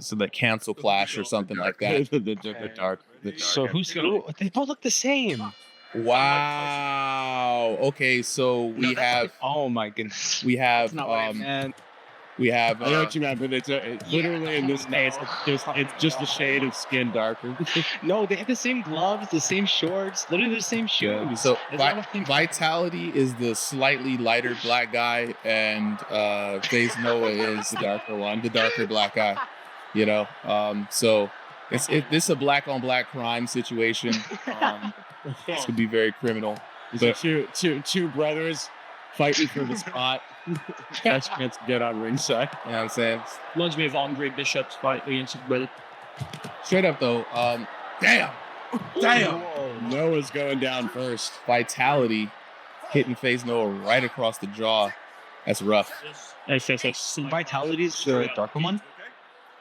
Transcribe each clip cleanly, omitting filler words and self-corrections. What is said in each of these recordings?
so the cancel clash or something like that. the dark. So who's going? They both look the same. Wow. Okay, so we have. Oh my goodness. We have. Man. We have. I know what you meant, but it's literally in this case, it's just a shade of skin darker. No, they have the same gloves, the same shorts, literally the same shoes. So Vitality is the slightly lighter black guy, and Faze Noah is the darker one, the darker black guy. You know, so this is a black on black crime situation. This could be very criminal. So two brothers fighting for the spot. Best chance to get on ringside. You know what I'm saying? Reminds me of Andre Bishop's fight against Will. Straight up though, damn. Noah's going down first. Vitality hitting Faze Noah right across the jaw. That's rough. Vitality's the darker one?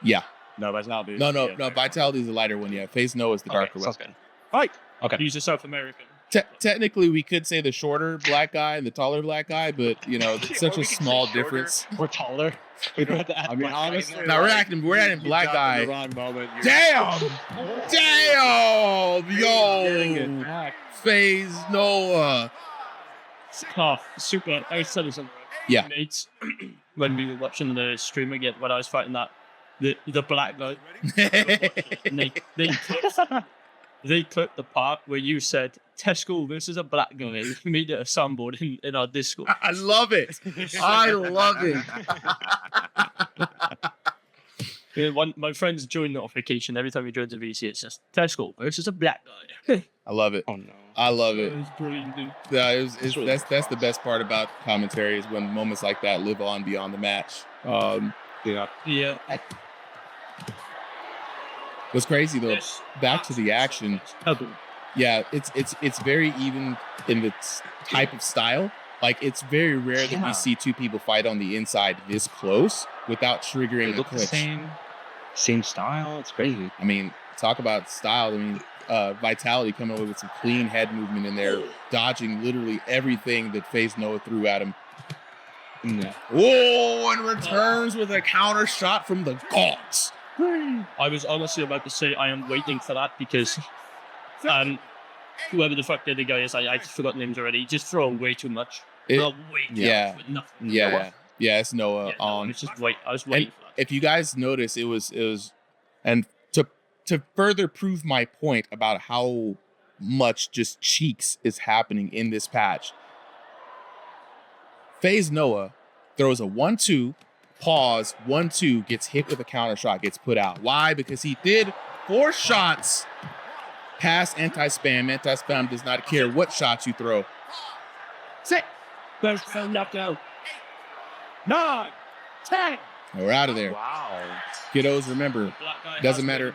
Yeah. No, Vitality. No. Vitality's the lighter one. Yeah. Faze Noah is the darker one. Sounds good. Right. Okay. He's a South American. Technically, we could say the shorter black guy and the taller black guy, but you know, it's such a small difference. We're taller. We don't have to act. I mean, honestly, now we're adding black guy. In the wrong moment. Damn! Yo! Faze Noah. Oh, super. I was telling some Yeah. mates when we were watching the stream again when I was fighting that the black guy. And they clipped the part where you said Tesco versus a black guy. We made it a soundboard in our Discord. I love it. I love it. Yeah, my friend's join notification every time he joins a VC. It's just Tesco versus a black guy. I love it. Oh no. I love it. It's brilliant, dude. Yeah, that's the best part about commentary is when moments like that live on beyond the match. Yeah. What's crazy though, back to the action. Yeah, it's very even in its type of style. Like it's very rare that we see two people fight on the inside this close without triggering a clinch. Same style. It's crazy. I mean, talk about style. I mean, Vitality coming away with some clean head movement in there, dodging literally everything that Faze Noah threw at him. Yeah. Whoa, and returns with a counter shot from the Gaunts. I was honestly about to say I am waiting for that because whoever the fuck the other guy is, I forgot names already. Just throw way too much. Yeah, Yeah, it's Noah on. I was waiting for that. If you guys notice, it was, and to further prove my point about how much just cheeks is happening in this patch, Faze Noah throws a 1-2, pause, 1-2, gets hit with a counter shot, gets put out. Why? Because he did 4 shots past anti-spam. Anti-spam does not care what shots you throw. 6. First phone knockout. 9. 10. We're out of there. Wow. Kiddos, remember, doesn't matter.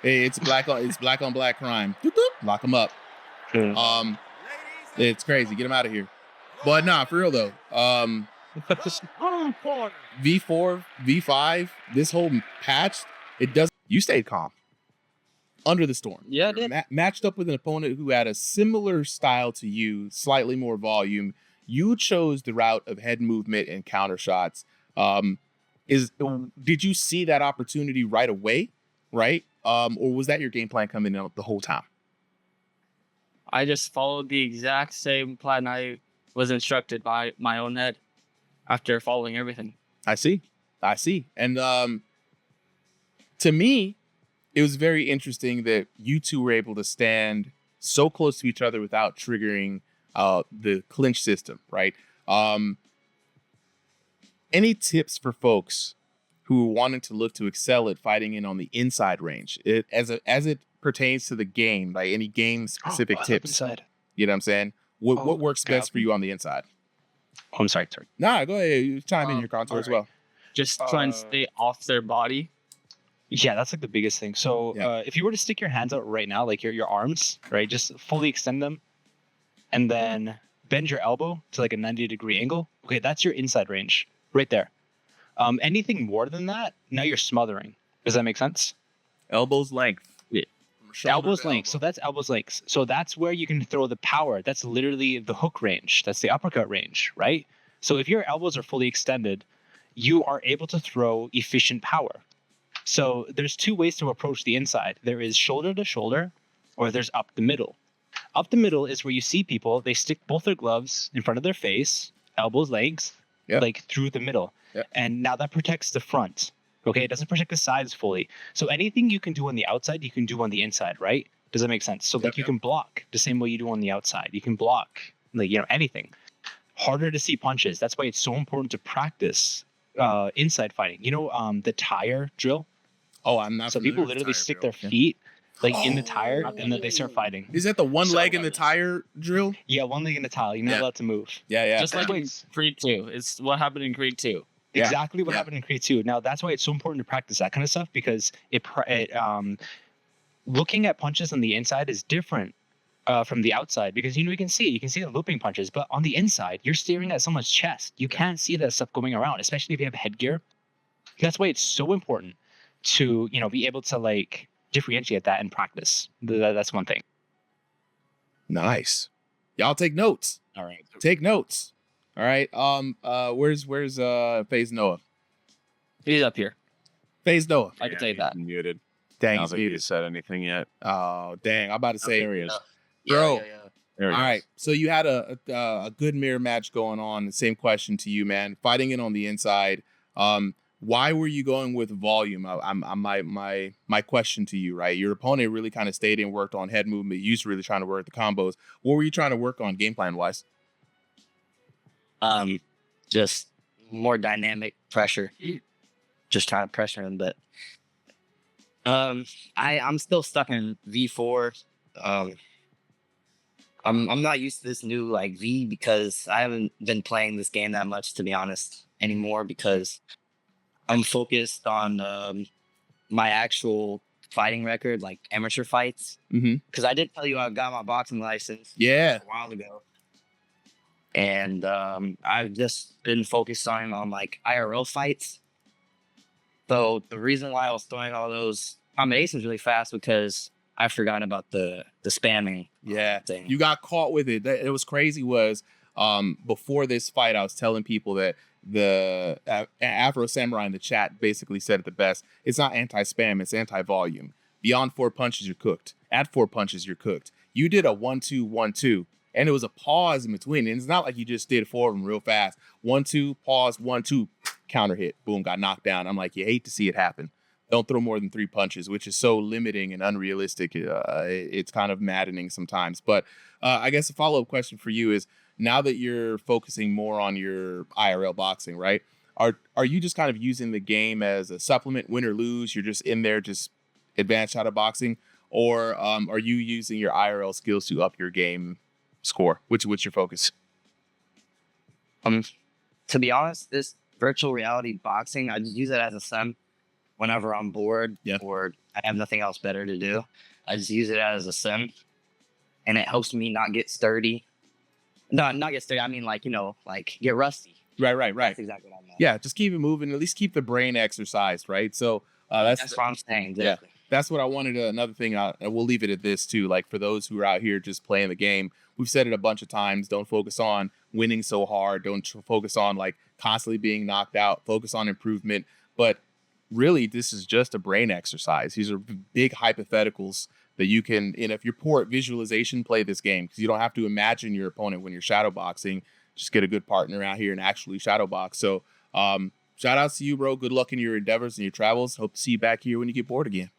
Hey, it's black on black crime. Lock them up. It's crazy. Get them out of here. But nah, for real though. V4, V5, this whole patch, it does. You stayed calm under the storm. Yeah, I did. Matched up with an opponent who had a similar style to you, slightly more volume. You chose the route of head movement and counter shots. Did you see that opportunity right away? Right? Or was that your game plan coming in the whole time? I just followed the exact same plan I was instructed by my own head after following everything. I see. And to me, it was very interesting that you two were able to stand so close to each other without triggering the clinch system, right? Any tips for folks who are wanting to look to excel at fighting in on the inside range, as it pertains to the game, like any game specific tips? Inside. You know what I'm saying? What works best for you on the inside? Oh, I'm sorry. Nah, go ahead. You chime in your contour as well. Just try and stay off their body. Yeah, that's like the biggest thing. So if you were to stick your hands out right now, like your arms, right, just fully extend them and then bend your elbow to like a 90-degree angle. Okay, that's your inside range right there. Anything more than that, now you're smothering. Does that make sense? Elbows length. Yeah. Elbows length. So that's elbows length. So that's where you can throw the power. That's literally the hook range. That's the uppercut range, right? So if your elbows are fully extended, you are able to throw efficient power. So there's two ways to approach the inside. There is shoulder to shoulder, or there's up the middle. Up the middle is where you see people, they stick both their gloves in front of their face, elbows, legs, like through the middle. And now that protects the front. Okay, it doesn't protect the sides fully. So anything you can do on the outside, you can do on the inside, right? Does that make sense? So like you can block the same way you do on the outside. You can block, like, you know, anything. Harder to see punches. That's why it's so important to practice inside fighting. You know, the tire drill? Oh, I'm not. So people literally stick their feet like in the tire, and then they start fighting. Is that the one leg in the tire drill? Yeah, one leg in the tire. You're not allowed to move. Yeah. Just like in Creed 2. It's what happened in Creed 2. Exactly what happened in Creed 2. Now that's why it's so important to practice that kind of stuff, because it looking at punches on the inside is different from the outside, because you can see the looping punches, but on the inside you're staring at someone's chest. You can't see that stuff going around, especially if you have headgear. That's why it's so important to be able to like differentiate that in practice. That's one thing. Nice. Y'all take notes. All right. Take notes. All right. Where's Faze Noah? He's up here. Faze Noah. I can tell you that. Muted. Dang, I don't he's think he muted. said anything yet. Oh, dang. I'm about to say, There he is. bro. There he All is. right. So you had a good mirror match going on. The same question to you, man. Fighting it on the inside. Why were you going with volume? My question to you, right? Your opponent really kind of stayed and worked on head movement. You was really trying to work the combos. What were you trying to work on game plan wise? Just more dynamic pressure. Just trying to pressure him, but I'm still stuck in V4. I'm not used to this new like V, because I haven't been playing this game that much, to be honest, anymore, because I'm focused on my actual fighting record, like amateur fights. Because I did tell you I got my boxing license a while ago. And I've just been focused on like IRL fights. So the reason why I was throwing all those combinations really fast, because I forgot about the spamming. Thing. You got caught with it. It was crazy. Was before this fight, I was telling people that the Afro Samurai in the chat basically said it the best. It's not anti-spam, it's anti-volume. Beyond 4 punches, you're cooked. At 4 punches, you're cooked. You did a 1-2, 1-2, and it was a pause in between. And it's not like you just did 4 of them real fast. 1-2, pause, 1-2, counter hit, boom, got knocked down. I'm like, you hate to see it happen. Don't throw more than 3 punches, which is so limiting and unrealistic. It's kind of maddening sometimes. But I guess a follow-up question for you is, now that you're focusing more on your IRL boxing, right? Are you just kind of using the game as a supplement, win or lose? You're just in there, just advanced shadow boxing, or are you using your IRL skills to up your game score? What's your focus? To be honest, this virtual reality boxing, I just use it as a sim whenever I'm bored or I have nothing else better to do. I just use it as a sim, and it helps me not get sturdy. No, not get sturdy. I mean, like, like get rusty. Right. That's exactly what I meant. Yeah, just keep it moving. At least keep the brain exercised, right? So that's what I'm saying. Exactly. Yeah, that's what I wanted. Another thing, and we'll leave it at this too. Like, for those who are out here just playing the game, we've said it a bunch of times. Don't focus on winning so hard. Don't focus on like constantly being knocked out. Focus on improvement. But really, this is just a brain exercise. These are big hypotheticals that you can, if you're poor at visualization, play this game, because you don't have to imagine your opponent when you're shadow boxing. Just get a good partner out here and actually shadow box. So shout out to you, bro. Good luck in your endeavors and your travels. Hope to see you back here when you get bored again.